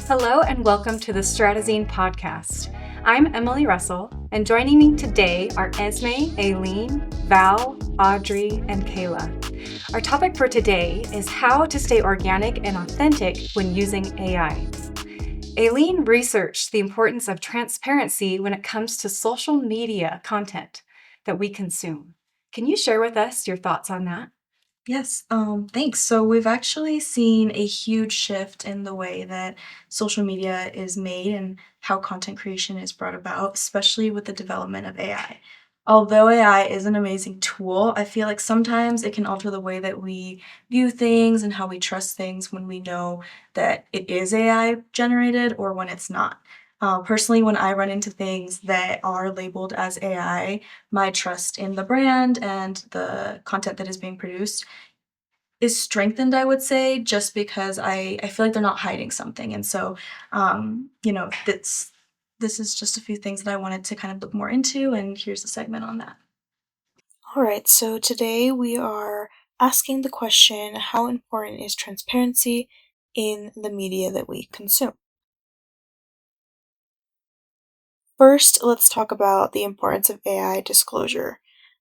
Hello and welcome to the Stratazine podcast. I'm Emily Russell, and joining me today are Esme, Aileen, Val, Audrey, and Kayla. Our topic for today is how to stay organic and authentic when using AI. Aileen researched the importance of transparency when it comes to social media content that we consume. Can you share with us your thoughts on that? Yes, thanks. So we've actually seen a huge shift in the way that social media is made and how content creation is brought about, especially with the development of AI. Although AI is an amazing tool, I feel like sometimes it can alter the way that we view things and how we trust things when we know that it is AI generated or when it's not. Personally, when I run into things that are labeled as AI, my trust in the brand and the content that is being produced is strengthened, I would say, just because I feel like they're not hiding something. And so, this is just a few things that I wanted to kind of look more into, and here's a segment on that. All right, so today we are asking the question, how important is transparency in the media that we consume? First, let's talk about the importance of AI disclosure.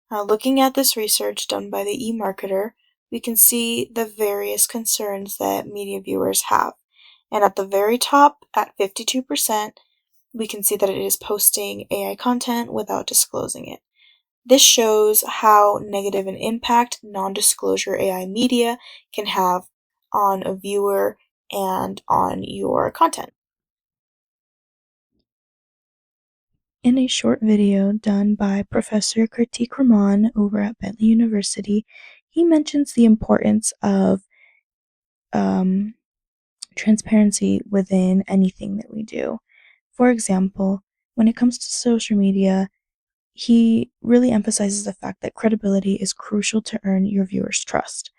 Looking at this research done by the eMarketer, we can see the various concerns that media viewers have. And at the very top, at 52%, we can see that it is posting AI content without disclosing it. This shows how negative an impact non-disclosure AI media can have on a viewer and on your content. In a short video done by Professor Kartik Raman over at Bentley University, he mentions the importance of transparency within anything that we do. For example, when it comes to social media, he really emphasizes the fact that credibility is crucial to earn your viewers' trust.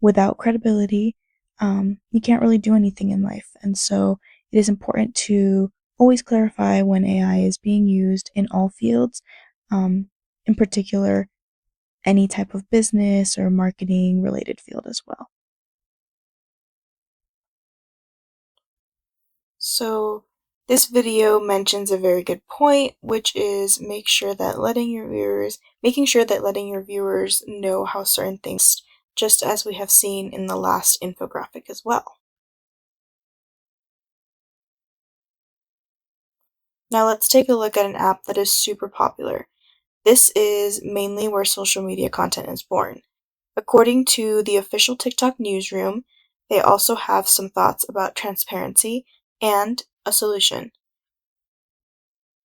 Without credibility, you can't really do anything in life. And so it is important to always clarify when AI is being used in all fields, in particular, any type of business or marketing related field as well. So this video mentions a very good point, which is making sure that letting your viewers know how certain things, just as we have seen in the last infographic as well. Now let's take a look at an app that is super popular. This is mainly where social media content is born. According to the official TikTok newsroom, they also have some thoughts about transparency and a solution.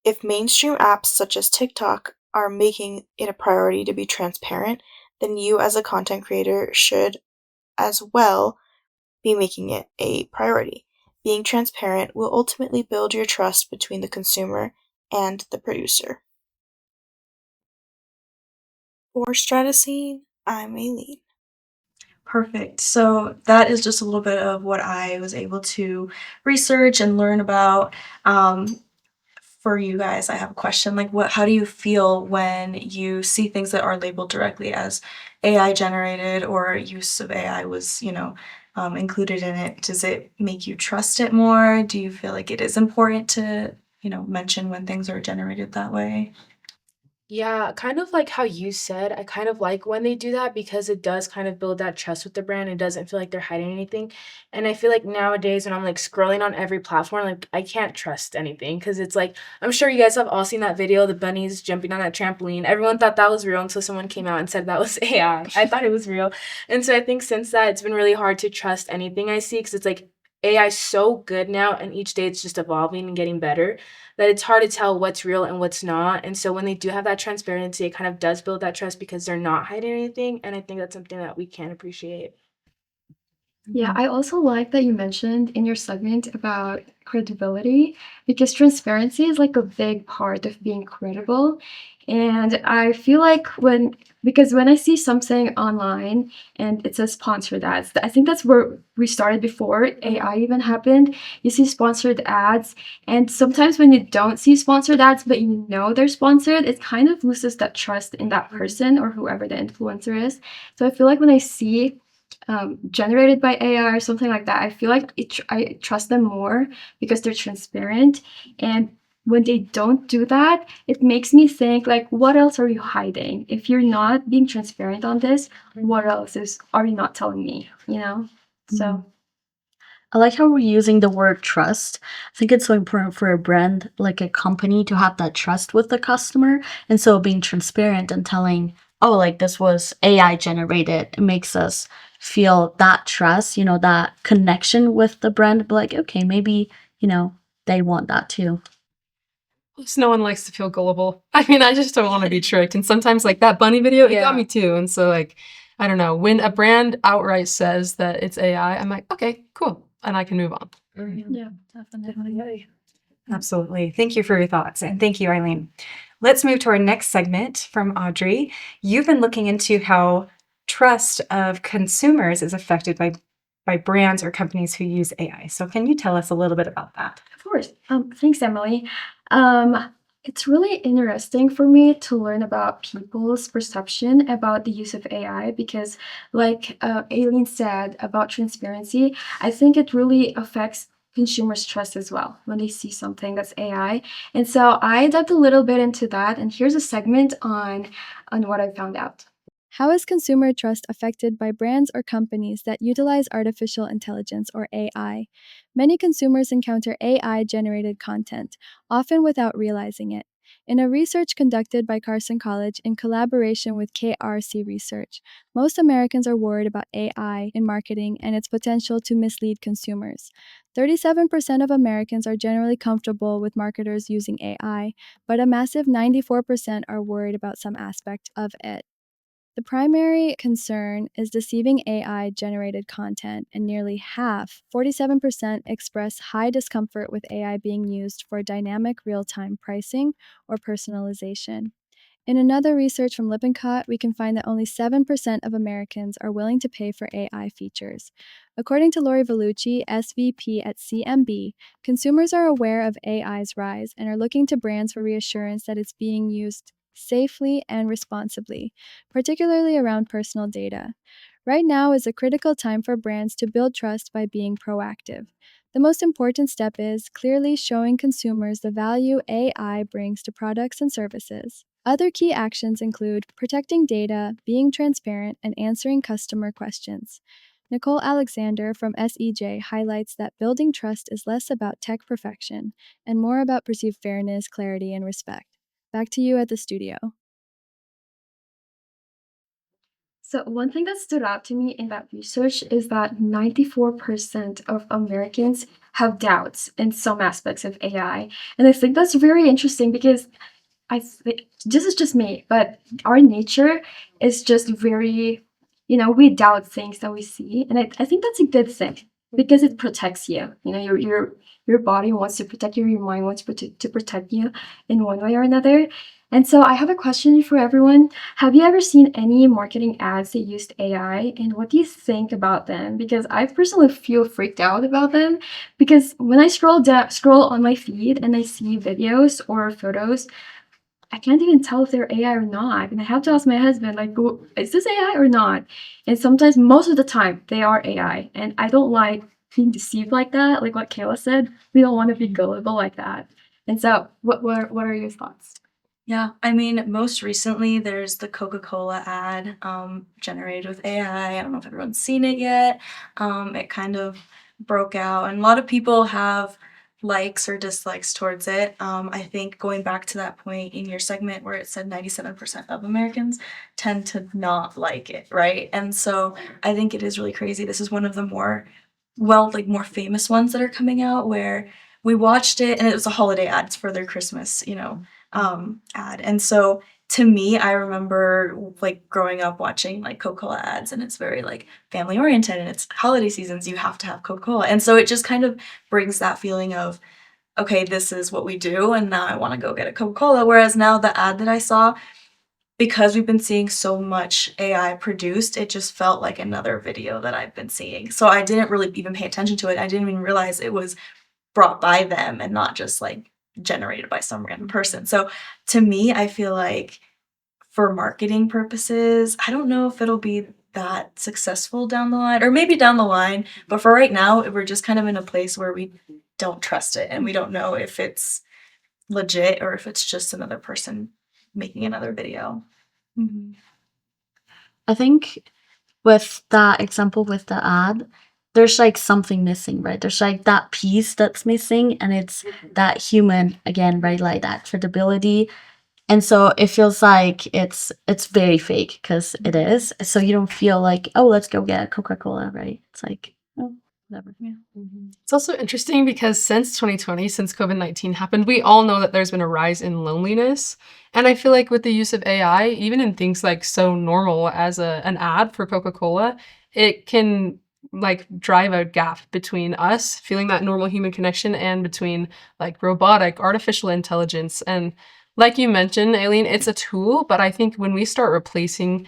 If mainstream apps such as TikTok are making it a priority to be transparent, then you as a content creator should as well be making it a priority. Being transparent will ultimately build your trust between the consumer and the producer. For Stratazine, I'm Aileen. Perfect. So that is just a little bit of what I was able to research and learn about. For you guys, I have a question. How do you feel when you see things that are labeled directly as AI generated or use of AI was, included in it? Does it make you trust it more? Do you feel like it is important to, mention when things are generated that way? Yeah, kind of like how you said, I kind of like when they do that because it does kind of build that trust with the brand. It doesn't feel like they're hiding anything. And I feel like nowadays when I'm like scrolling on every platform, like I can't trust anything because it's like, I'm sure you guys have all seen that video, the bunnies jumping on that trampoline. Everyone thought that was real until someone came out and said that was AI. I thought it was real. And so I think since that, it's been really hard to trust anything I see because it's like AI is so good now and each day it's just evolving and getting better that it's hard to tell what's real and what's not. And so when they do have that transparency, it kind of does build that trust because they're not hiding anything. And I think that's something that we can appreciate. Yeah, I also like that you mentioned in your segment about credibility because transparency is like a big part of being credible. And I feel like because when I see something online and it says sponsored ads, I think that's where we started before AI even happened. You see sponsored ads, and sometimes when you don't see sponsored ads, but you know they're sponsored, it kind of loses that trust in that person or whoever the influencer is. So I feel like when I see generated by AI or something like that, I feel like I trust them more because they're transparent. And when they don't do that, it makes me think like, what else are you hiding? If you're not being transparent on this, what else are you not telling me? You know? So I like how we're using the word trust. I think it's so important for a brand, like a company, to have that trust with the customer. And so being transparent and telling, oh, like this was AI generated, it makes us feel that trust, that connection with the brand. But like, okay, maybe, they want that too. Plus, no one likes to feel gullible. I mean, I just don't want to be tricked. And sometimes, like that bunny video, it got Yeah. me too. And so, like, I don't know. When a brand outright says that it's AI, I'm like, okay, cool. And I can move on. yeah, definitely. Absolutely. Thank you for your thoughts. And thank you, Eileen. Let's move to our next segment from Audrey. You've been looking into how trust of consumers is affected by brands or companies who use AI. So can you tell us a little bit about that? Of course. Thanks, Emily. It's really interesting for me to learn about people's perception about the use of AI because, like Aileen said about transparency, I think it really affects consumers' trust as well when they see something that's AI. And so I dived a little bit into that, and here's a segment on what I found out. How is consumer trust affected by brands or companies that utilize artificial intelligence or AI? Many consumers encounter AI generated content, often without realizing it. In a research conducted by Carson College in collaboration with KRC Research, most Americans are worried about AI in marketing and its potential to mislead consumers. 37% of Americans are generally comfortable with marketers using AI, but a massive 94% are worried about some aspect of it. The primary concern is deceiving AI generated content, and nearly half, 47%, express high discomfort with AI being used for dynamic real time pricing or personalization. In another research from Lippincott, we can find that only 7% of Americans are willing to pay for AI features. According to Lori Vellucci, SVP at CMB, consumers are aware of AI's rise and are looking to brands for reassurance that it's being used safely and responsibly, particularly around personal data. Right now is a critical time for brands to build trust by being proactive. The most important step is clearly showing consumers the value AI brings to products and services. Other key actions include protecting data, being transparent, and answering customer questions. Nicole Alexander from SEJ highlights that building trust is less about tech perfection and more about perceived fairness, clarity, and respect. Back to you at the studio. So one thing that stood out to me in that research is that 94% of Americans have doubts in some aspects of AI. And I think that's very interesting because this is just me, but our nature is just very, we doubt things that we see. And I think that's a good thing because it protects you. Your body wants to protect you, your mind wants to protect you in one way or another. And so I have a question for everyone. Have you ever seen any marketing ads that used AI, and what do you think about them? Because I personally feel freaked out about them because when I scroll on my feed and I see videos or photos, I can't even tell if they're AI or not. And I have to ask my husband, like, is this AI or not? And sometimes, most of the time, they are AI. And I don't like being deceived like that. Like what Kayla said, we don't want to be gullible like that. And so, what are your thoughts? Yeah, I mean, most recently there's the Coca-Cola ad generated with AI. I don't know if everyone's seen it yet. It kind of broke out, and a lot of people have likes or dislikes towards it. I think going back to that point in your segment where it said 97% of Americans tend to not like it, right? And so I think it is really crazy. This is one of the more famous ones that are coming out where we watched it and it was a holiday ad. It's for their Christmas, ad. And so to me, I remember like growing up watching like Coca-Cola ads, and it's very like family oriented, and it's holiday seasons, you have to have Coca-Cola. And so it just kind of brings that feeling of, okay, this is what we do, and now I want to go get a Coca-Cola. Whereas now the ad that I saw, because we've been seeing so much AI produced, it just felt like another video that I've been seeing. So I didn't really even pay attention to it. I didn't even realize it was brought by them and not just like generated by some random person. So to me, I feel like for marketing purposes, I don't know if it'll be that successful down the line, or maybe down the line. But for right now, we're just kind of in a place where we don't trust it and we don't know if it's legit or if it's just another person making another video. Mhm. I think with that example with the ad, there's like something missing, right? There's like that piece that's missing, and it's that human again, right? Like that credibility. And so it feels like it's very fake because it is. So you don't feel like, oh, let's go get a Coca-Cola, right? It's like, oh, whatever. Yeah. It's also interesting because since 2020, since COVID-19 happened, we all know that there's been a rise in loneliness. And I feel like with the use of AI, even in things like so normal as an ad for Coca-Cola, it can like drive a gap between us feeling that normal human connection and between like robotic, artificial intelligence. And like you mentioned, Aileen, it's a tool, but I think when we start replacing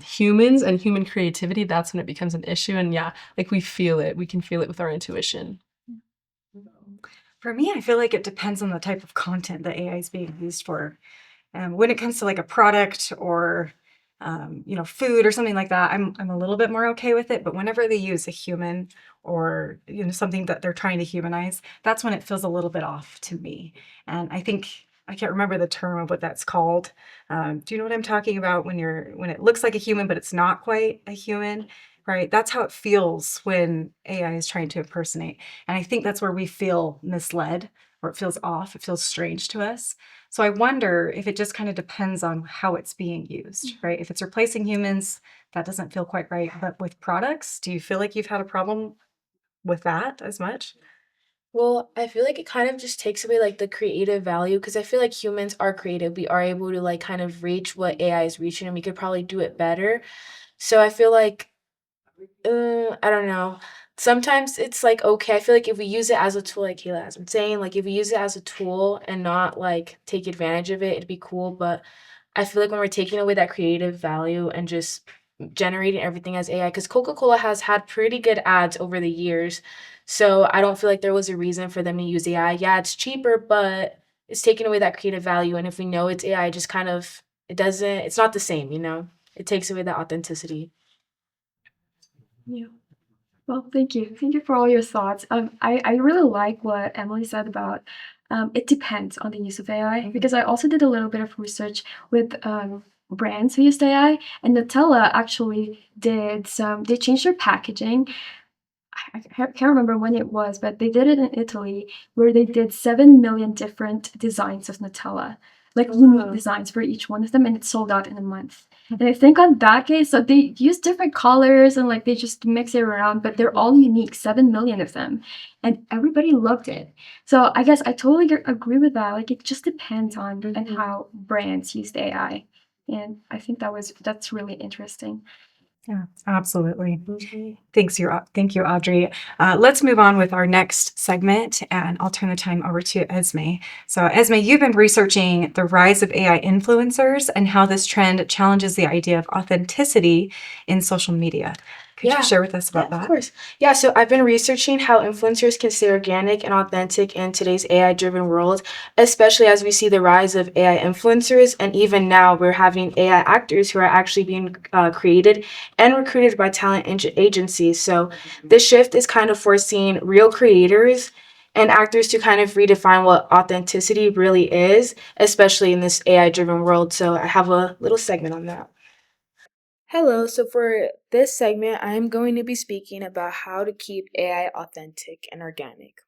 humans and human creativity, that's when it becomes an issue. And yeah, like we feel it. We can feel it with our intuition. For me, I feel like it depends on the type of content that AI is being used for. When it comes to like a product or food or something like that, I'm a little bit more okay with it. But whenever they use a human or something that they're trying to humanize, that's when it feels a little bit off to me. And I think I can't remember the term of what that's called. Do you know what I'm talking about when it looks like a human but it's not quite a human? Right? That's how it feels when AI is trying to impersonate. And I think that's where we feel misled or it feels off. It feels strange to us. So I wonder if it just kind of depends on how it's being used, right? If it's replacing humans, that doesn't feel quite right. But with products, do you feel like you've had a problem with that as much? Well, I feel like it kind of just takes away like the creative value because I feel like humans are creative. We are able to like kind of reach what AI is reaching and we could probably do it better. So I feel like I don't know. Sometimes it's like okay. I feel like if we use it as a tool, like Kayla has been saying, like if we use it as a tool and not like take advantage of it, it'd be cool. But I feel like when we're taking away that creative value and just generating everything as AI, because Coca-Cola has had pretty good ads over the years. So I don't feel like there was a reason for them to use AI. Yeah, it's cheaper, but it's taking away that creative value. And if we know it's AI, just kind of it's not the same, you know? It takes away that authenticity. Yeah. Well, thank you. Thank you for all your thoughts. I really like what Emily said about it depends on the use of AI because I also did a little bit of research with brands who used AI, and Nutella actually they changed their packaging. I can't remember when it was, but they did it in Italy where they did 7 million different designs of Nutella, like unique designs for each one of them, and it sold out in a month. And I think on that case, so they use different colors and like they just mix it around, but they're all unique, 7 million of them. And everybody loved it. So I guess I totally agree with that. Like it just depends on how brands use the AI. And I think that's really interesting. Yeah, absolutely. Thank you, Audrey. Let's move on with our next segment, and I'll turn the time over to Esme. So, Esme, you've been researching the rise of AI influencers and how this trend challenges the idea of authenticity in social media. Could you share with us about that? Of course. Yeah, so I've been researching how influencers can stay organic and authentic in today's AI-driven world, especially as we see the rise of AI influencers. And even now, we're having AI actors who are actually being created and recruited by talent agencies. So this shift is kind of forcing real creators and actors to kind of redefine what authenticity really is, especially in this AI-driven world. So I have a little segment on that. Hello, so for this segment, I'm going to be speaking about how to keep AI authentic and organic.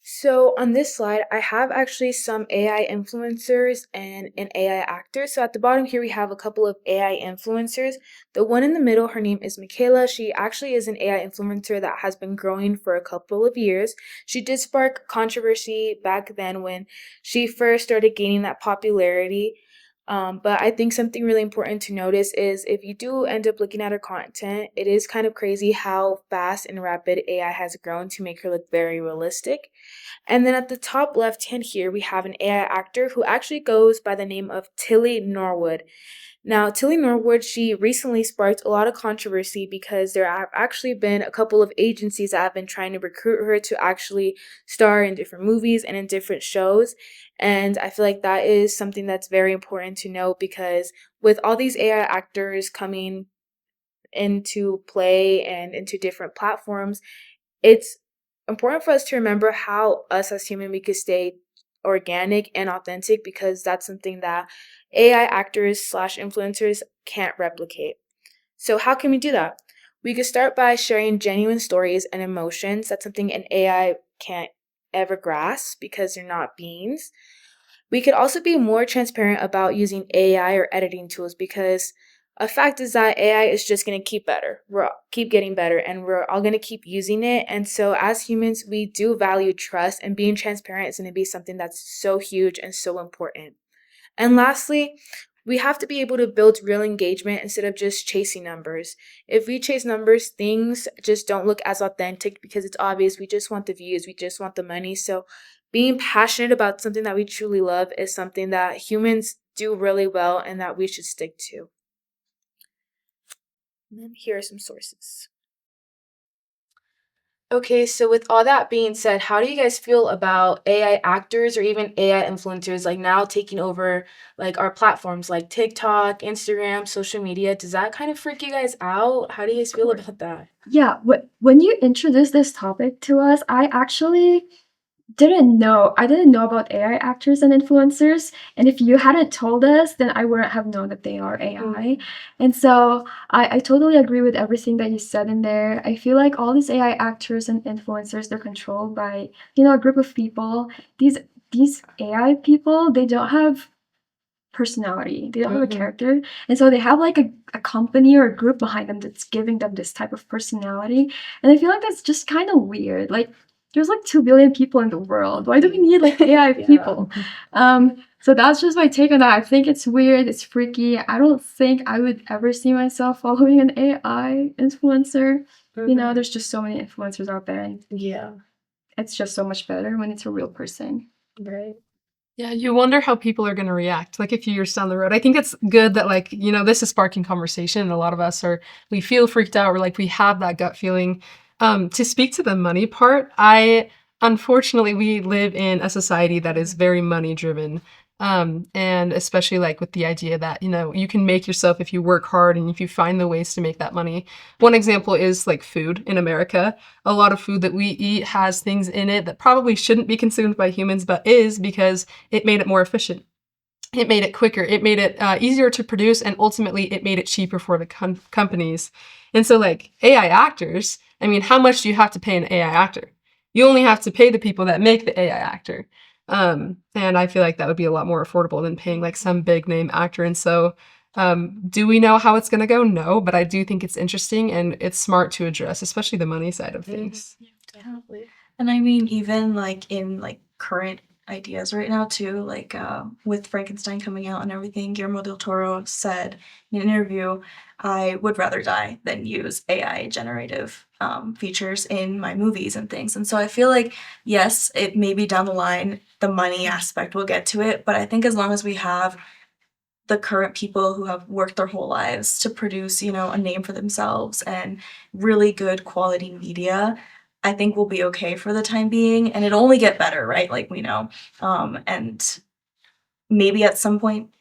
So on this slide, I have actually some AI influencers and an AI actor. So at the bottom here, we have a couple of AI influencers. The one in the middle, her name is Michaela. She actually is an AI influencer that has been growing for a couple of years. She did spark controversy back then when she first started gaining that popularity. But I think something really important to notice is if you do end up looking at her content, it is kind of crazy how fast and rapid AI has grown to make her look very realistic. And then at the top left hand here, we have an AI actor who actually goes by the name of Tilly Norwood. Now, Tilly Norwood, she recently sparked a lot of controversy because there have actually been a couple of agencies that have been trying to recruit her to actually star in different movies and in different shows. And I feel like that is something that's very important to note because with all these AI actors coming into play and into different platforms, it's important for us to remember how us as human we could stay organic and authentic because that's something that AI actors slash influencers can't replicate. So how can we do that? We could start by sharing genuine stories and emotions. That's something an AI can't ever grasp because they're not beings. We could also be more transparent about using AI or editing tools because a fact is that AI is just going to keep better. We're keep getting better and we're all going to keep using it. And so as humans, we do value trust and being transparent is going to be something that's so huge and so important. And lastly, we have to be able to build real engagement instead of just chasing numbers. If we chase numbers, things just don't look as authentic because it's obvious we just want the views, we just want the money. So being passionate about something that we truly love is something that humans do really well and that we should stick to. And then here are some sources. Okay, so with all that being said, how do you guys feel about AI actors or even AI influencers like now taking over like our platforms like TikTok, Instagram, social media? Does that kind of freak you guys out? How do you guys feel about that? Yeah, when you introduced this topic to us, I actually didn't know. I didn't know about AI actors and influencers. And if you hadn't told us, then I wouldn't have known that they are AI. And so I totally agree with everything that you said in there. I feel like all these AI actors and influencers, they're controlled by, a group of people. These AI people, they don't have personality. They don't have a character. And so they have like a company or a group behind them that's giving them this type of personality. And I feel like that's just kind of weird. Like there's like 2 billion people in the world. Why do we need like AI people? So that's just my take on that. I think it's weird. It's freaky. I don't think I would ever see myself following an AI influencer. There's just so many influencers out there, and Yeah, it's just so much better when it's a real person. right. Yeah, you wonder how people are going to react like a few years down the road. I think it's good that this is sparking conversation and a lot of us we feel freaked out or like we have that gut feeling. To speak to the money part, unfortunately, we live in a society that is very money driven. And especially like with the idea that, you can make yourself if you work hard and if you find the ways to make that money. One example is like food in America. A lot of food that we eat has things in it that probably shouldn't be consumed by humans, but is because it made it more efficient. It made it quicker. It made it easier to produce, and ultimately it made it cheaper for the companies. And so like AI actors, I mean, how much do you have to pay an AI actor? You only have to pay the people that make the AI actor. And I feel like that would be a lot more affordable than paying like some big name actor. And so do we know how it's going to go? No, but I do think it's interesting and it's smart to address, especially the money side of things. Definitely. And I mean, even like in like current ideas right now too, like with Frankenstein coming out and everything, Guillermo del Toro said in an interview, I would rather die than use AI generative features in my movies and things. And so I feel like, yes, it may be down the line, the money aspect will get to it, but I think as long as we have the current people who have worked their whole lives to produce, a name for themselves and really good quality media, I think we'll be okay for the time being, and it'll only get better, right? Like we know. And maybe at some point,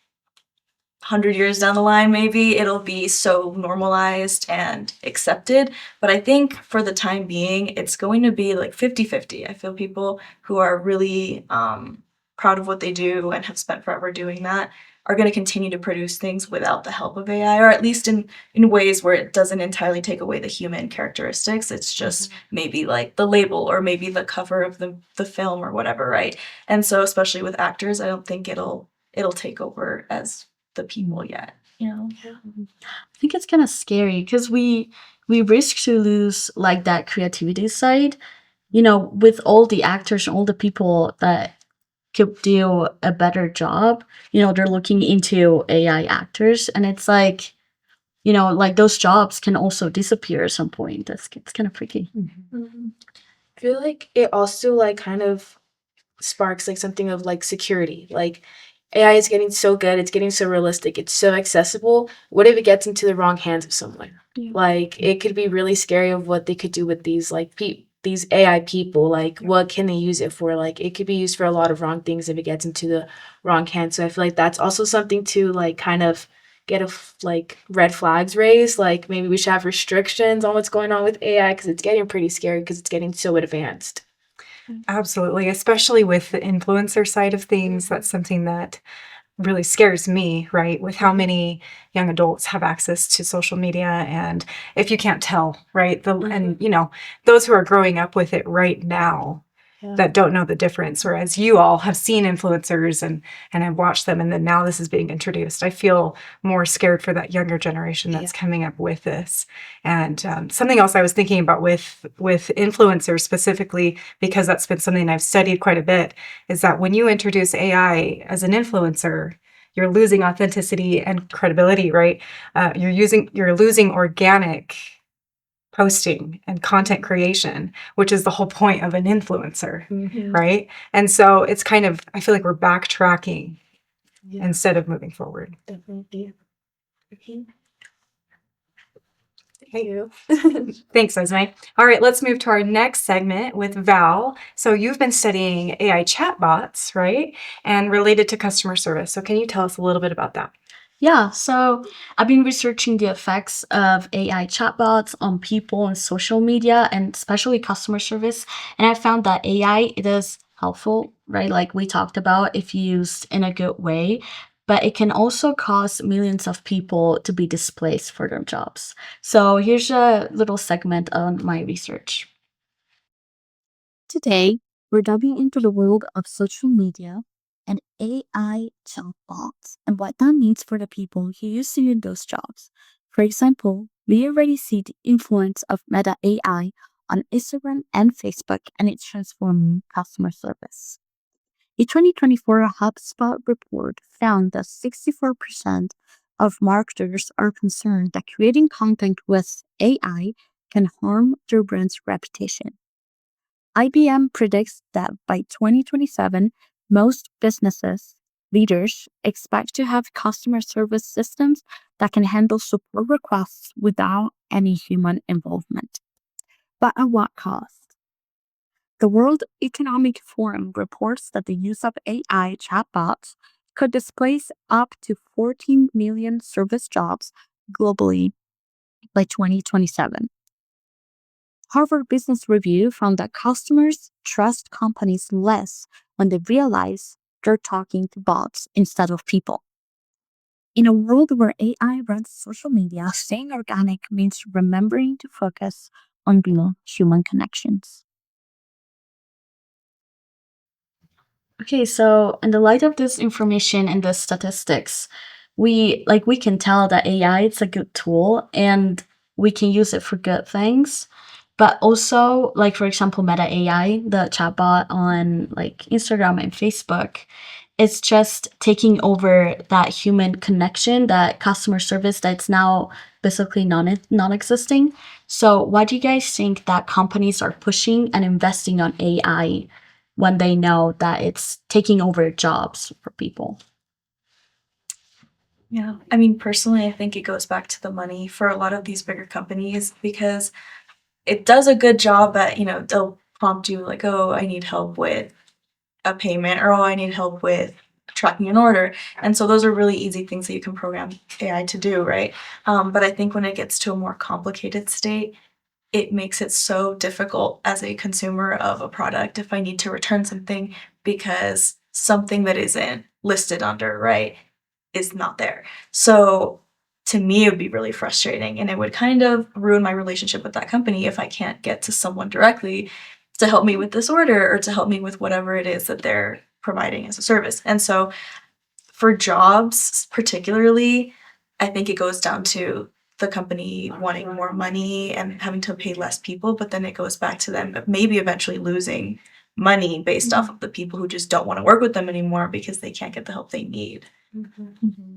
100 years down the line, maybe it'll be so normalized and accepted. But I think for the time being, it's going to be like 50-50. I feel people who are really proud of what they do and have spent forever doing that are going to continue to produce things without the help of AI, or at least in ways where it doesn't entirely take away the human characteristics. It's just maybe like the label or maybe the cover of the film or whatever, right? And so especially with actors, I don't think it'll take over as the people yet, I think it's kind of scary because we risk to lose like that creativity side, with all the actors and all the people that could do a better job. They're looking into AI actors, and it's like, like those jobs can also disappear at some point. It's kind of freaky. I feel like it also like kind of sparks like something of like security. Like AI is getting so good, it's getting so realistic, it's so accessible. What if it gets into the wrong hands of someone? Yeah. Like, it could be really scary of what they could do with these, like, these AI people. Like, what can they use it for? Like, it could be used for a lot of wrong things if it gets into the wrong hands. So I feel like that's also something to, like, kind of get like, red flags raised. Like, maybe we should have restrictions on what's going on with AI because it's getting pretty scary because it's getting so advanced. Absolutely, especially with the influencer side of things. That's something that really scares me, right? With how many young adults have access to social media, and if you can't tell, right? And those who are growing up with it right now Yeah. that don't know the difference, whereas you all have seen influencers and have watched them, and then now this is being introduced. I feel more scared for that younger generation that's coming up with this. And something else I was thinking about with influencers specifically, because that's been something I've studied quite a bit, is that when you introduce AI as an influencer, you're losing authenticity and credibility, right? You're losing organic posting and content creation, which is the whole point of an influencer, right? And so it's kind of, I feel like we're backtracking instead of moving forward. Definitely. Thank you. Thanks, Esme. All right, let's move to our next segment with Val. So you've been studying AI chatbots, right? And related to customer service. So can you tell us a little bit about that? Yeah, so I've been researching the effects of AI chatbots on people and social media and especially customer service. And I found that AI, it is helpful, right? Like we talked about, if used in a good way, but it can also cause millions of people to be displaced for their jobs. So here's a little segment on my research. Today, we're diving into the world of social media and AI chatbots and what that means for the people who used to do those jobs. For example, we already see the influence of Meta AI on Instagram and Facebook, and it's transforming customer service. A 2024 HubSpot report found that 64% of marketers are concerned that creating content with AI can harm their brand's reputation. IBM predicts that by 2027, most businesses leaders expect to have customer service systems that can handle support requests without any human involvement. But at what cost? The World Economic Forum reports that the use of AI chatbots could displace up to 14 million service jobs globally by 2027. Harvard Business Review found that customers trust companies less when they realize they're talking to bots instead of people. In a world where AI runs social media, staying organic means remembering to focus on real human connections. Okay, so in the light of this information and the statistics, we can tell that AI it's a good tool and we can use it for good things. But also, like for example, Meta AI, the chatbot on like Instagram and Facebook, it's just taking over that human connection, that customer service that's now basically non-existing. So why do you guys think that companies are pushing and investing on AI when they know that it's taking over jobs for people? Yeah, I mean, personally, I think it goes back to the money for a lot of these bigger companies because it does a good job at, they'll prompt you like, oh, I need help with a payment, or oh, I need help with tracking an order. And so those are really easy things that you can program AI to do, right? But I think when it gets to a more complicated state, it makes it so difficult as a consumer of a product if I need to return something because something that isn't listed under, right, is not there. So to me, it would be really frustrating and it would kind of ruin my relationship with that company if I can't get to someone directly to help me with this order or to help me with whatever it is that they're providing as a service. And so for jobs particularly, I think it goes down to the company wanting more money and having to pay less people, but then it goes back to them maybe eventually losing money based off of the people who just don't want to work with them anymore because they can't get the help they need.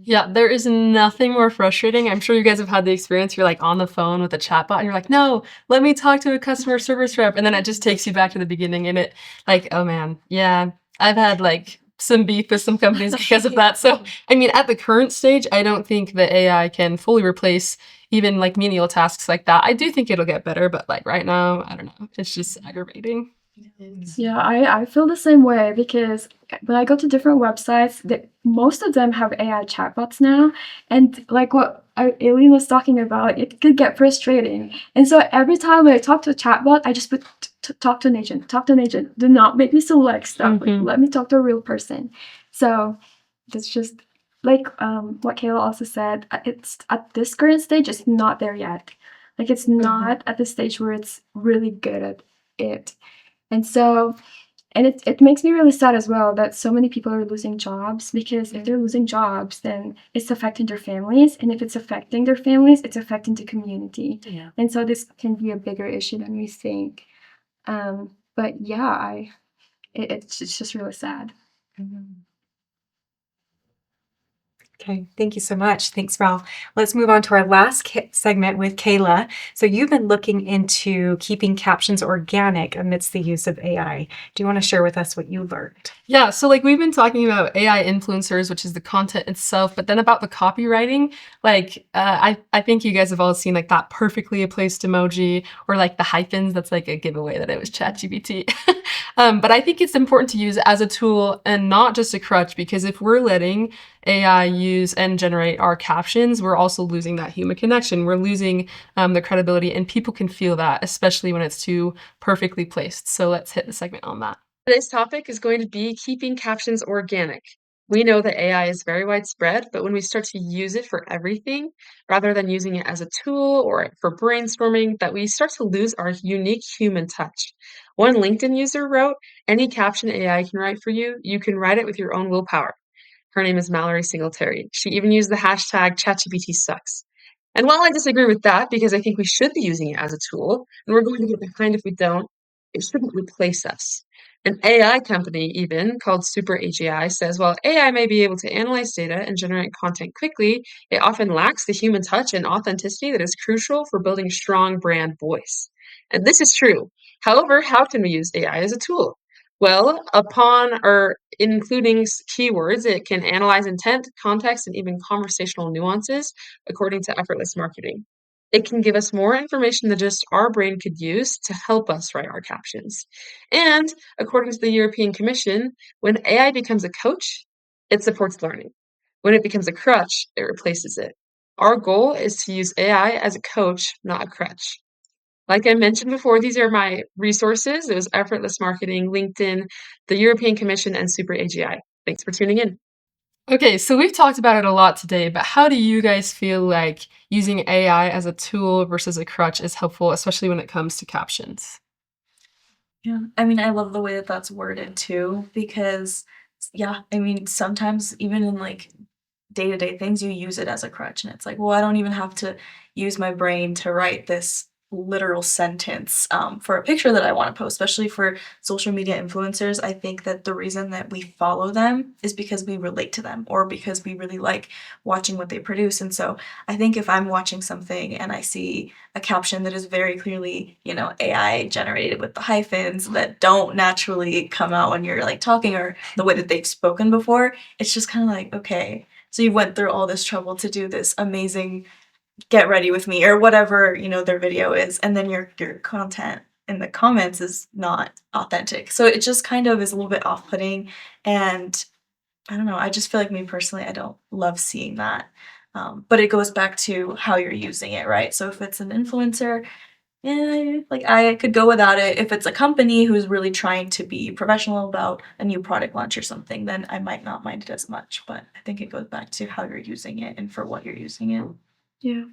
Yeah, there is nothing more frustrating. I'm sure you guys have had the experience. You're like on the phone with a chatbot and you're like, no, let me talk to a customer service rep. And then it just takes you back to the beginning and it like, oh man, yeah, I've had like some beef with some companies because of that. So, I mean, at the current stage, I don't think that AI can fully replace even like menial tasks like that. I do think it'll get better, but like right now, I don't know. It's just aggravating. Yeah, I feel the same way because when I go to different websites, most of them have AI chatbots now, and like what Aileen was talking about, it could get frustrating. And so every time I talk to a chatbot, I just put talk to an agent, talk to an agent. Do not make me select stuff. Like, Mhm. let me talk to a real person. So that's just like what Kayla also said. It's at this current stage, it's not there yet. Like it's not at the stage where it's really good at it. And so, and it makes me really sad as well that so many people are losing jobs because if they're losing jobs, then it's affecting their families. And if it's affecting their families, it's affecting the community. Yeah. And so this can be a bigger issue than we think. But yeah, it's just really sad. Okay, thank you so much. Thanks, Val. Let's move on to our last segment with Kayla. So you've been looking into keeping captions organic amidst the use of AI. Do you want to share with us what you learned? Yeah, so like we've been talking about AI influencers, which is the content itself, but then about the copywriting, like I think you guys have all seen like that perfectly placed emoji or like the hyphens. That's like a giveaway that it was ChatGPT. But I think it's important to use it as a tool and not just a crutch, because if we're letting AI use and generate our captions, we're also losing that human connection. We're losing the credibility, and people can feel that, especially when it's too perfectly placed. So let's hit the segment on that. Today's topic is going to be keeping captions organic. We know that AI is very widespread, but when we start to use it for everything, rather than using it as a tool or for brainstorming, that we start to lose our unique human touch. One LinkedIn user wrote, "Any caption AI can write for you, you can write it with your own willpower." Her name is Mallory Singletary. She even used the hashtag ChatGPT sucks. And while I disagree with that, because I think we should be using it as a tool, and we're going to get behind if we don't, it shouldn't replace us. An AI company, even called Super AGI, says while AI may be able to analyze data and generate content quickly, it often lacks the human touch and authenticity that is crucial for building a strong brand voice. And this is true. However, how can we use AI as a tool? Well, upon or including keywords, it can analyze intent, context, and even conversational nuances according to effortless marketing. It can give us more information than just our brain could use to help us write our captions. And according to the European Commission, when AI becomes a coach, it supports learning. When it becomes a crutch, it replaces it. Our goal is to use AI as a coach, not a crutch. Like I mentioned before, these are my resources. It was Effortless Marketing, LinkedIn, the European Commission, and Super AGI. Thanks for tuning in. Okay, so we've talked about it a lot today, but how do you guys feel like using AI as a tool versus a crutch is helpful, especially when it comes to captions? Yeah, I mean, I love the way that that's worded too, because yeah, I mean, sometimes even in like day-to-day things, you use it as a crutch, and it's like, well, I don't even have to use my brain to write this literal sentence for a picture that I want to post, especially for social media influencers. I think that the reason that we follow them is because we relate to them or because we really like watching what they produce. And so I think if I'm watching something and I see a caption that is very clearly, AI generated with the hyphens that don't naturally come out when you're like talking or the way that they've spoken before, it's just kind of like, okay, so you went through all this trouble to do this amazing get ready with me or whatever, their video is, and then your content in the comments is not authentic. So it just kind of is a little bit off-putting, and I don't know, I just feel like me personally, I don't love seeing that. But it goes back to how you're using it, right? So if it's an influencer, like I could go without it. If it's a company who's really trying to be professional about a new product launch or something, then I might not mind it as much. But I think it goes back to how you're using it and for what you're using it. Yeah,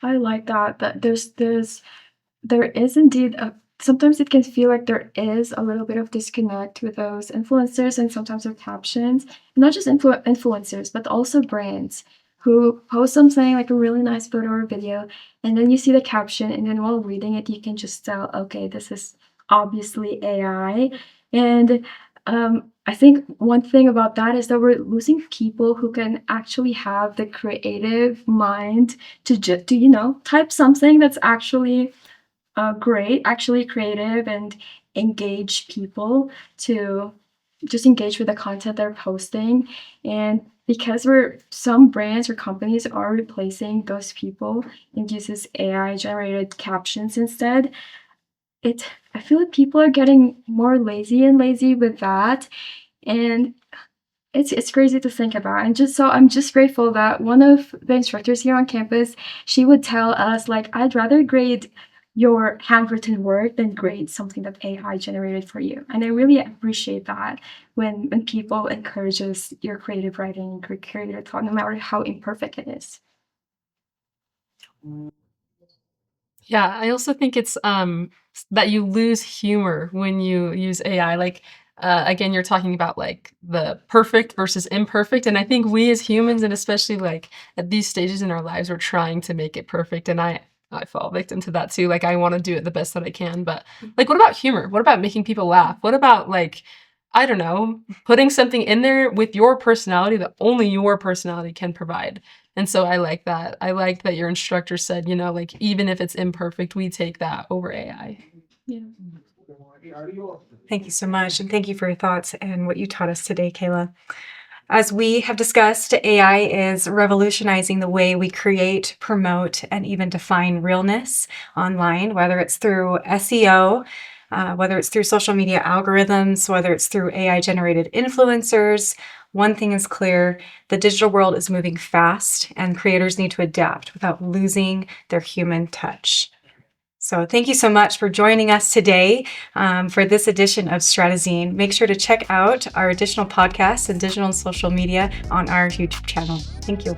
I like that. That there is indeed sometimes it can feel like there is a little bit of disconnect with those influencers and sometimes with captions. And not just influencers, but also brands who post something like a really nice photo or video, and then you see the caption, and then while reading it, you can just tell, okay, this is obviously AI. And I think one thing about that is that we're losing people who can actually have the creative mind to just type something that's actually great, actually creative, and engage people to just engage with the content they're posting. And because some brands or companies are replacing those people and uses AI generated captions instead, I feel like people are getting more lazy and lazy with that. And it's crazy to think about. And I'm just grateful that one of the instructors here on campus, she would tell us like, I'd rather grade your handwritten work than grade something that AI generated for you. And I really appreciate that when people encourages your creative writing, your creative thought, no matter how imperfect it is. Yeah, I also think it's that you lose humor when you use AI. Like again, you're talking about like the perfect versus imperfect, and I think we as humans, and especially like at these stages in our lives, we're trying to make it perfect, and I fall victim to that too. Like I want to do it the best that I can, but like what about humor? What about making people laugh? What about like I don't know, putting something in there with your personality that only your personality can provide. And so I like that. I like that your instructor said, you know, like even if it's imperfect, we take that over AI. Yeah. Thank you so much. And thank you for your thoughts and what you taught us today, Kayla. As we have discussed, AI is revolutionizing the way we create, promote, and even define realness online, whether it's through SEO, whether it's through social media algorithms, whether it's through AI-generated influencers. One thing is clear, the digital world is moving fast, and creators need to adapt without losing their human touch. So thank you so much for joining us today for this edition of Stratazine. Make sure to check out our additional podcasts and digital and social media on our YouTube channel. Thank you.